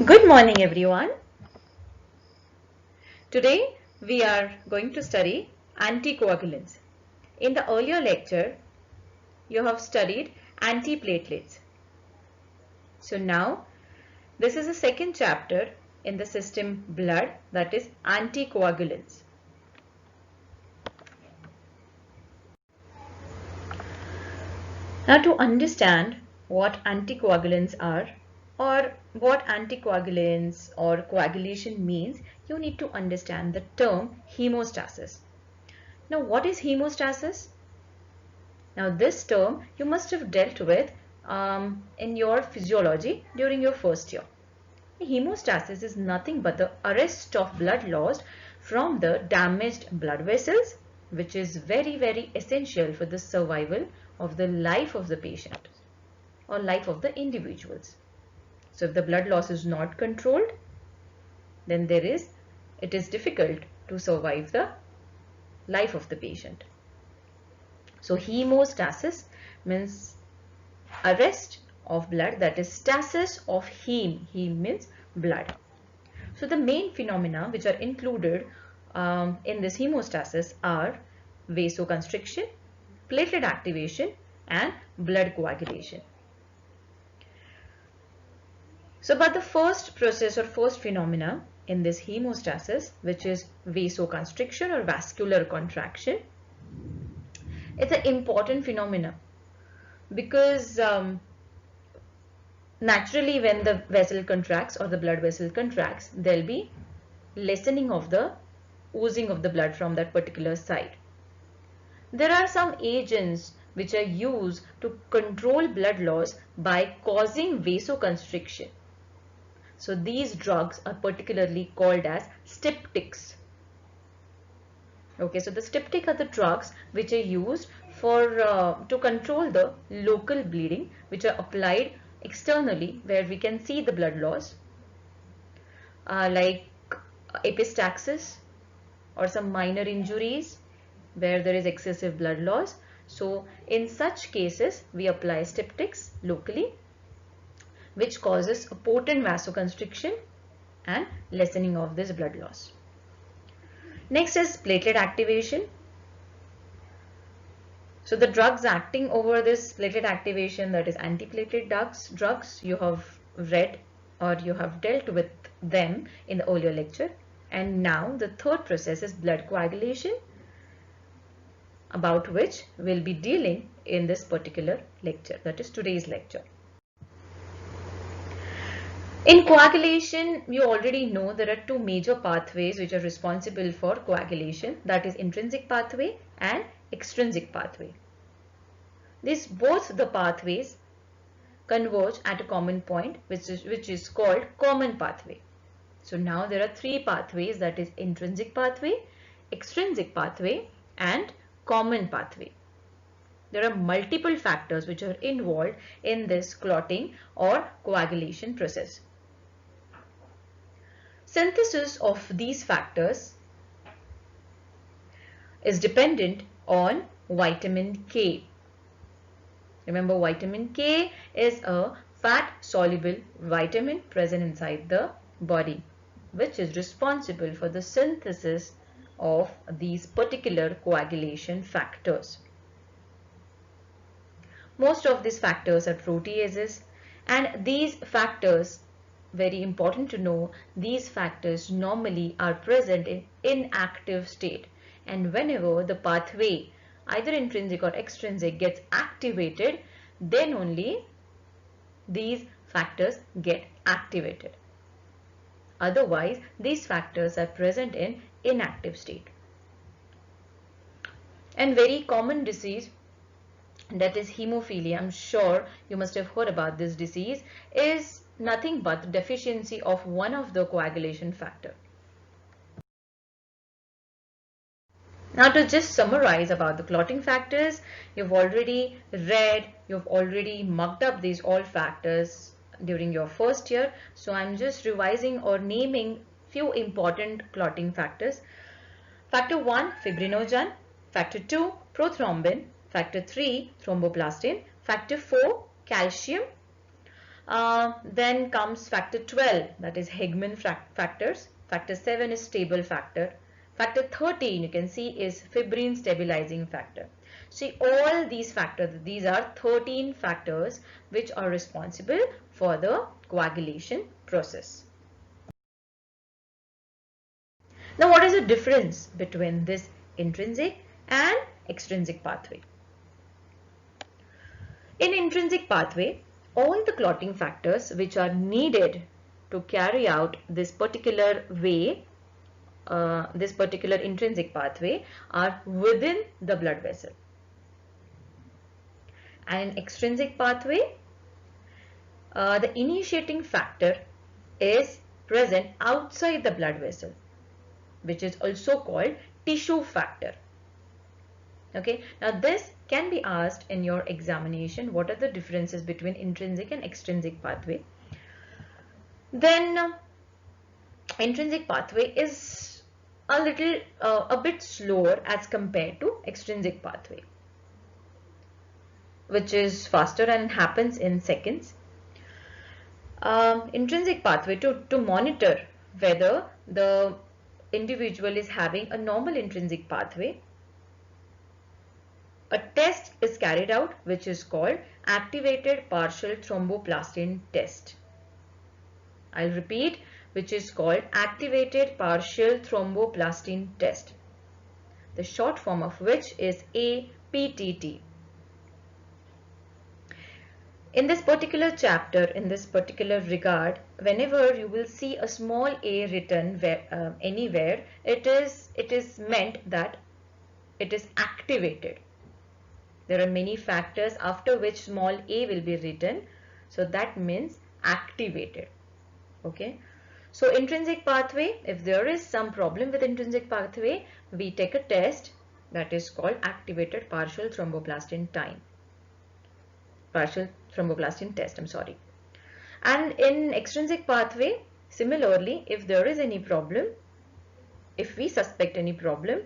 Good morning, everyone. Today we are going to study anticoagulants. In the earlier lecture, you have studied antiplatelets. So now this is the second chapter in the system blood, that is anticoagulants. Now to understand what anticoagulants are or what anticoagulants or coagulation means, you need to understand the term hemostasis. Now what is hemostasis? Now this term you must have dealt with in your physiology during your first year. Hemostasis is nothing but the arrest of blood lost from the damaged blood vessels, which is very essential for the survival of the life of the patient or life of the individuals. So if the blood loss is not controlled, then it is difficult to survive the life of the patient. So hemostasis means arrest of blood, that is stasis of heme. Heme means blood. So the main phenomena which are included in this hemostasis are vasoconstriction, platelet activation and blood coagulation. So but the first process or first phenomena in this hemostasis, which is vasoconstriction or vascular contraction, it's an important phenomena because naturally when the vessel contracts or the blood vessel contracts, there will be lessening of the oozing of the blood from that particular side. There are some agents which are used to control blood loss by causing vasoconstriction. So these drugs are particularly called as styptics. Okay, so the styptic are the drugs which are used for to control the local bleeding, which are applied externally where we can see the blood loss, like epistaxis or some minor injuries where there is excessive blood loss. So in such cases we apply styptics locally, which causes a potent vasoconstriction and lessening of this blood loss. Next is platelet activation. So the drugs acting over this platelet activation, that is antiplatelet drugs, you have read or you have dealt with them in the earlier lecture. And now the third process is blood coagulation, about which we'll be dealing in this particular lecture, that is today's lecture. In coagulation, you already know there are two major pathways which are responsible for coagulation, that is intrinsic pathway and extrinsic pathway. Both the pathways converge at a common point, which is called common pathway. So now there are three pathways, that is intrinsic pathway, extrinsic pathway and common pathway. There are multiple factors which are involved in this clotting or coagulation process. Synthesis of these factors is dependent on vitamin K. Remember, vitamin K is a fat soluble vitamin present inside the body, which is responsible for the synthesis of these particular coagulation factors. Most of these factors are proteases, and these factors, very important to know, these factors normally are present in inactive state, and whenever the pathway either intrinsic or extrinsic gets activated, then only these factors get activated. Otherwise these factors are present in inactive state. And very common disease, that is hemophilia, I'm sure you must have heard about this disease, is nothing but the deficiency of one of the coagulation factor. Now to just summarize about the clotting factors, you've already read, you've already mucked up these all factors during your first year. So I'm just revising or naming few important clotting factors. Factor 1, fibrinogen. Factor 2, prothrombin. Factor 3, thromboplastin. Factor 4, calcium. Then comes factor 12, that is Hegman factors. Factor 7 is stable factor. Factor 13 you can see is fibrin stabilizing factor. See, all these factors, these are 13 factors which are responsible for the coagulation process. Now, what is the difference between this intrinsic and extrinsic pathway? In intrinsic pathway, all the clotting factors which are needed to carry out this particular way, this particular intrinsic pathway, are within the blood vessel. And in extrinsic pathway, the initiating factor is present outside the blood vessel, which is also called tissue factor. Okay, now this can be asked in your examination. What are the differences between intrinsic and extrinsic pathway? Then intrinsic pathway is a bit slower as compared to extrinsic pathway, which is faster and happens in seconds. Intrinsic pathway, to monitor whether the individual is having a normal intrinsic pathway, a test is carried out which is called activated partial thromboplastin test. I'll repeat, which is called activated partial thromboplastin test, the short form of which is APTT. In this particular chapter, in this particular regard, whenever you will see a small a written anywhere, it is meant that it is activated. There are many factors after which small a will be written, so that means activated. Okay, so intrinsic pathway, if there is some problem with intrinsic pathway, we take a test that is called activated partial thromboplastin test, And in extrinsic pathway, similarly, if there is any problem, if we suspect any problem,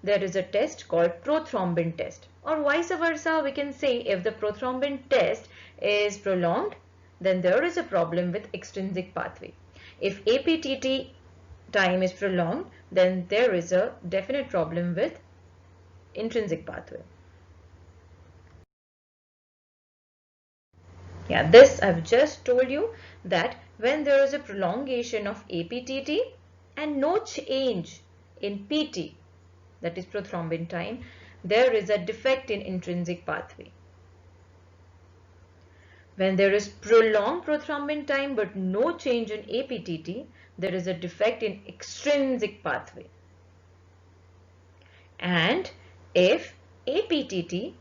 there is a test called prothrombin test, or vice versa. We can say if the prothrombin test is prolonged, then there is a problem with extrinsic pathway. If APTT time is prolonged, then there is a definite problem with intrinsic pathway. Yeah, this I've just told you that when there is a prolongation of APTT and no change in PT, that is prothrombin time, there is a defect in intrinsic pathway. When there is prolonged prothrombin time but no change in APTT, there is a defect in extrinsic pathway. And if APTT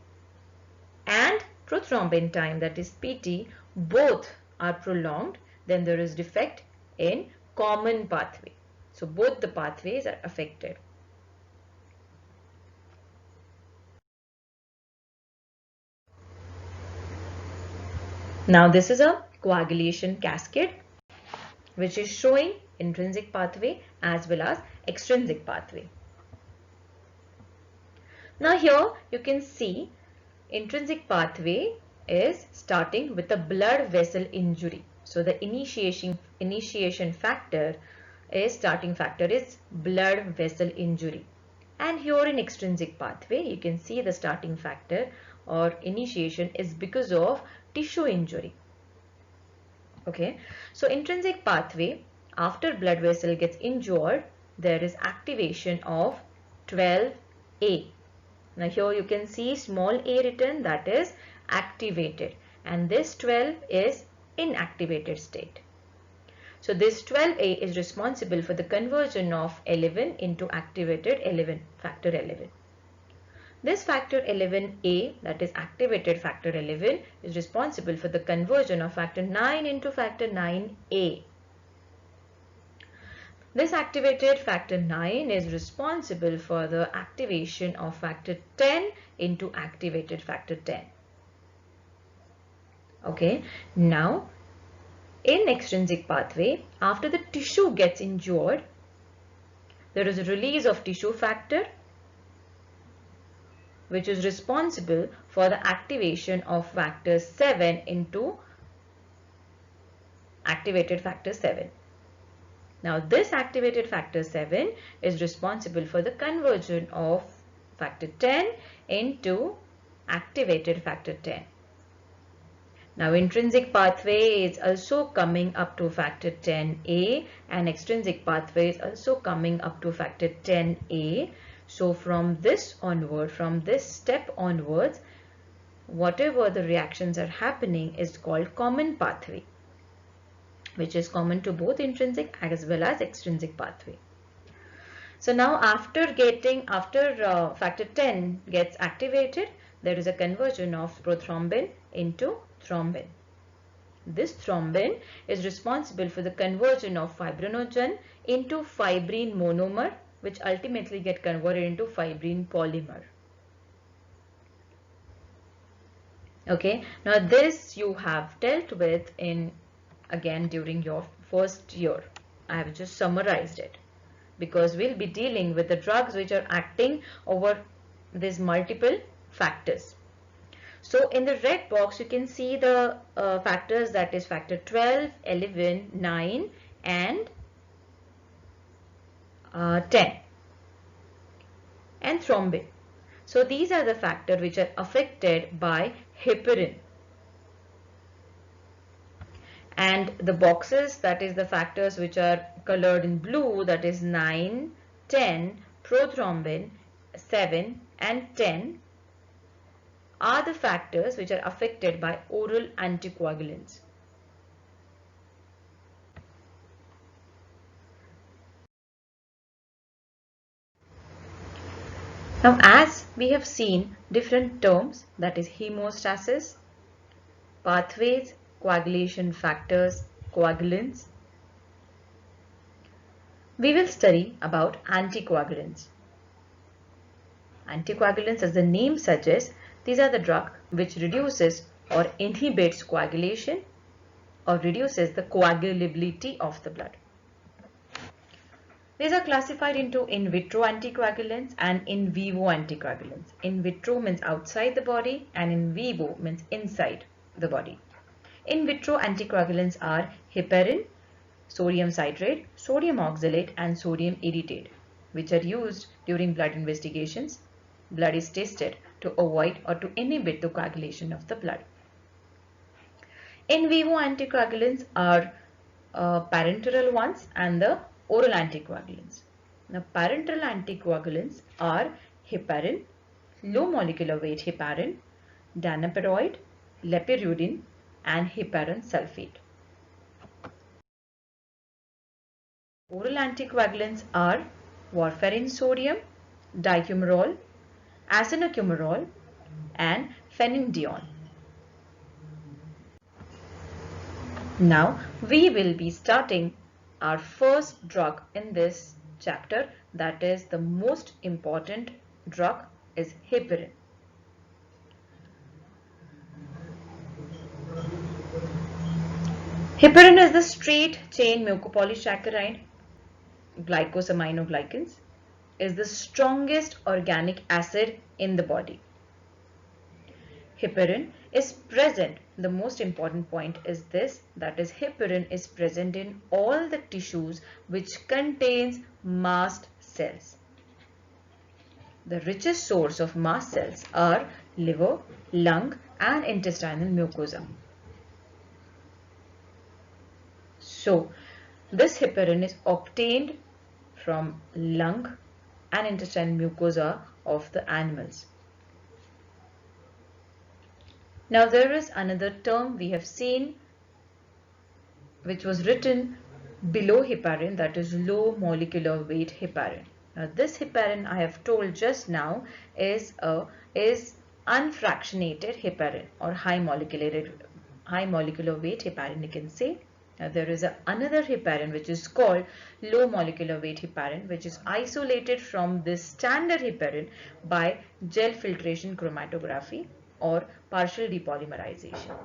and prothrombin time, that is PT, both are prolonged, then there is defect in common pathway. So both the pathways are affected. Now this is a coagulation cascade which is showing intrinsic pathway as well as extrinsic pathway. Now here you can see intrinsic pathway is starting with a blood vessel injury. So the initiation factor is, starting factor is blood vessel injury. And here in extrinsic pathway, you can see the starting factor or initiation is because of tissue injury. Okay, so intrinsic pathway, after blood vessel gets injured, there is activation of 12A. Now here you can see small a written, that is activated, and this 12 is inactivated state. So this 12A is responsible for the conversion of 11 into activated 11, factor 11. This factor 11A, that is activated factor 11, is responsible for the conversion of factor 9 into factor 9A. This activated factor 9 is responsible for the activation of factor 10 into activated factor 10. Okay, now in extrinsic pathway, after the tissue gets injured, there is a release of tissue factor which is responsible for the activation of factor 7 into activated factor 7. Now this activated factor 7 is responsible for the conversion of factor 10 into activated factor 10. Now intrinsic pathway is also coming up to factor 10A and extrinsic pathway is also coming up to factor 10A. So from this onward, from this step onwards, whatever the reactions are happening is called common pathway, which is common to both intrinsic as well as extrinsic pathway. So now after factor 10 gets activated, there is a conversion of prothrombin into thrombin. This thrombin is responsible for the conversion of fibrinogen into fibrin monomer, which ultimately get converted into fibrin polymer. Okay, now this you have dealt with again during your first year. I have just summarized it because we'll be dealing with the drugs which are acting over these multiple factors. So in the red box you can see the factors, that is factor 12, 11, 9 and 10 and thrombin. So these are the factors which are affected by heparin. And the boxes, that is the factors which are colored in blue, that is 9, 10, prothrombin, 7 and 10 are the factors which are affected by oral anticoagulants. Now as we have seen different terms, that is hemostasis, pathways, coagulation factors, coagulants, we will study about anticoagulants. Anticoagulants, as the name suggests, these are the drugs which reduces or inhibits coagulation or reduces the coagulability of the blood. These are classified into in vitro anticoagulants and in vivo anticoagulants. In vitro means outside the body and in vivo means inside the body. In vitro anticoagulants are heparin, sodium citrate, sodium oxalate and sodium edetate, which are used during blood investigations. Blood is tested to avoid or to inhibit the coagulation of the blood. In vivo anticoagulants are parenteral ones and the oral anticoagulants. Now parenteral anticoagulants are heparin, low molecular weight heparin, danaperoid, lepirudin and heparin sulfate. Oral anticoagulants are warfarin sodium, dicumarol, azenocumarol and phenandiol. Now we will be starting our first drug in this chapter, that is the most important drug is heparin. Heparin is the straight chain mucopolysaccharide, glycosaminoglycans, is the strongest organic acid in the body. Heparin is present, the most important point is this, that is heparin is present in all the tissues which contains mast cells. The richest source of mast cells are liver, lung and intestinal mucosa. So this heparin is obtained from lung and intestinal mucosa of the animals. Now there is another term we have seen which was written below heparin, that is low molecular weight heparin. Now this heparin I have told just now is unfractionated heparin or high molecular weight heparin, you can say. Now there is another heparin which is called low molecular weight heparin, which is isolated from this standard heparin by gel filtration chromatography or partial depolymerization.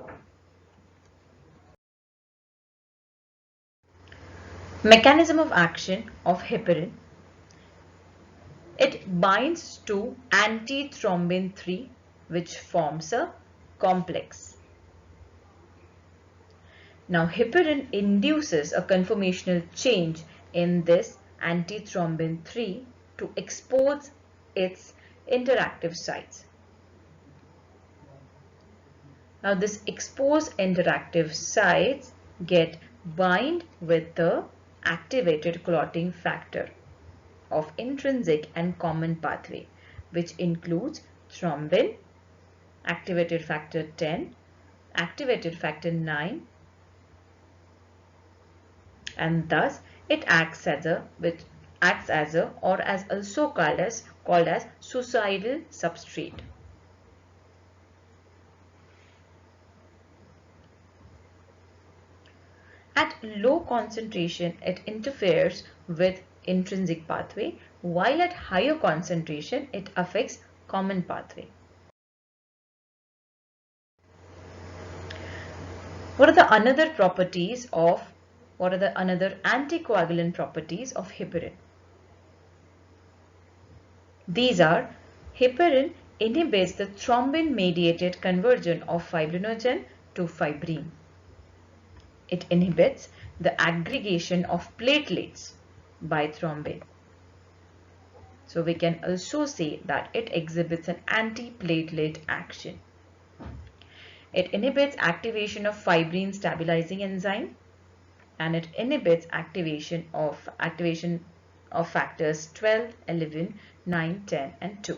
Mechanism of action of heparin. It binds to antithrombin 3, which forms a complex. Now, heparin induces a conformational change in this antithrombin 3 to expose its interactive sites. Now, this exposed interactive sites get bind with the activated clotting factor of intrinsic and common pathway, which includes thrombin, activated factor 10, activated factor 9, and thus it acts as a or as also called as suicidal substrate. At low concentration, it interferes with intrinsic pathway, while at higher concentration, it affects common pathway. What are the another anticoagulant properties of heparin? These are: heparin inhibits the thrombin-mediated conversion of fibrinogen to fibrin. It inhibits the aggregation of platelets by thrombin. So we can also say that it exhibits an antiplatelet action. It inhibits activation of fibrin stabilizing enzyme, and it inhibits activation of factors 12, 11, 9, 10 and 2.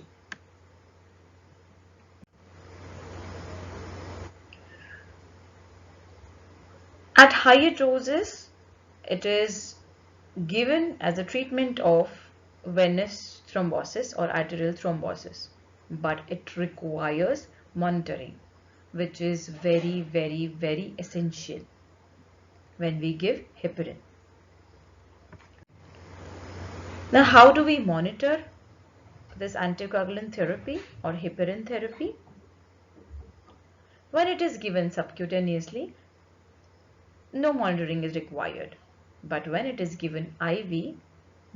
At higher doses, it is given as a treatment of venous thrombosis or arterial thrombosis, but it requires monitoring, which is very, very, very essential when we give heparin. Now, how do we monitor this anticoagulant therapy or heparin therapy? When it is given subcutaneously, no monitoring is required. But when it is given IV,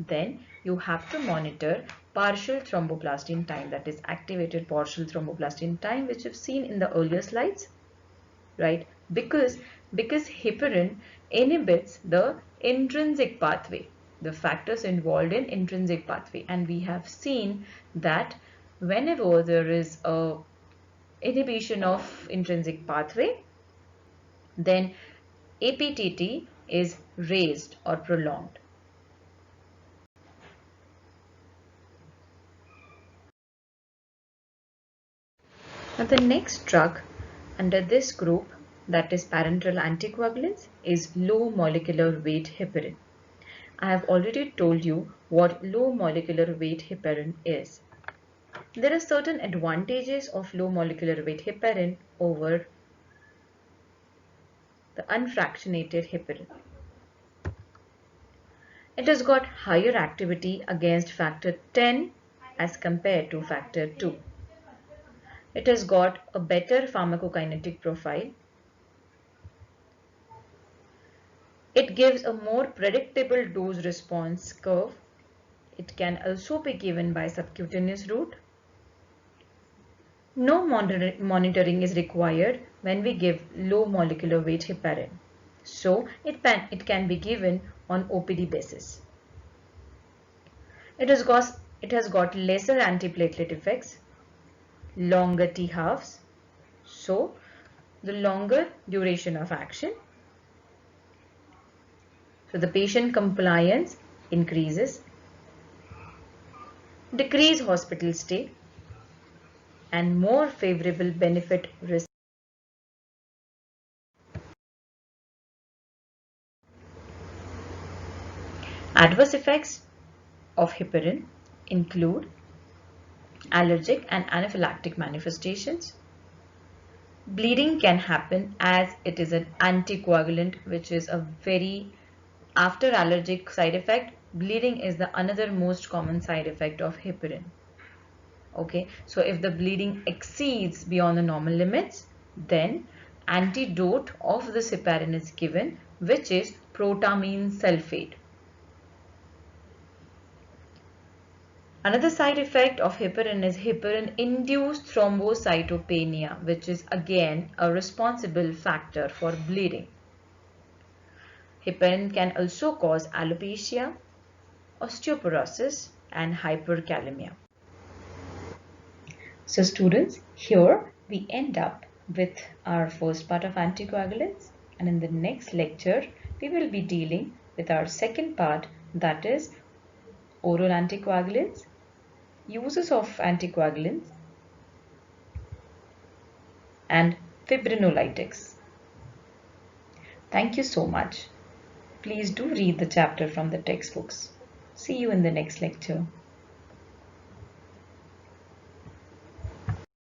then you have to monitor partial thromboplastin time, that is activated partial thromboplastin time, which you've seen in the earlier slides, right? Because heparin inhibits the intrinsic pathway, the factors involved in intrinsic pathway, and we have seen that whenever there is a inhibition of intrinsic pathway, then APTT is raised or prolonged. Now the next drug under this group, that is parenteral anticoagulants, is low molecular weight heparin. I have already told you what low molecular weight heparin is. There are certain advantages of low molecular weight heparin over the unfractionated heparin. It has got higher activity against factor 10 as compared to factor 2. It has got a better pharmacokinetic profile. It gives a more predictable dose response curve. It can also be given by subcutaneous route. No monitoring is required when we give low molecular weight heparin. So it can be given on OPD basis. It has got lesser antiplatelet effects, longer T halves, so the longer duration of action. So the patient compliance increases, decrease hospital stay, and more favorable benefit risk. Adverse effects of heparin include allergic and anaphylactic manifestations. Bleeding can happen as it is an anticoagulant, which is a very after allergic side effect. Bleeding is the another most common side effect of heparin. Okay, so if the bleeding exceeds beyond the normal limits, then antidote of this heparin is given, which is protamine sulfate. Another side effect of heparin is heparin-induced thrombocytopenia, which is again a responsible factor for bleeding. Heparin can also cause alopecia, osteoporosis, and hyperkalemia. So students, here we end up with our first part of anticoagulants, and in the next lecture we will be dealing with our second part, that is oral anticoagulants, uses of anticoagulants, and fibrinolytics. Thank you so much. Please do read the chapter from the textbooks. See you in the next lecture.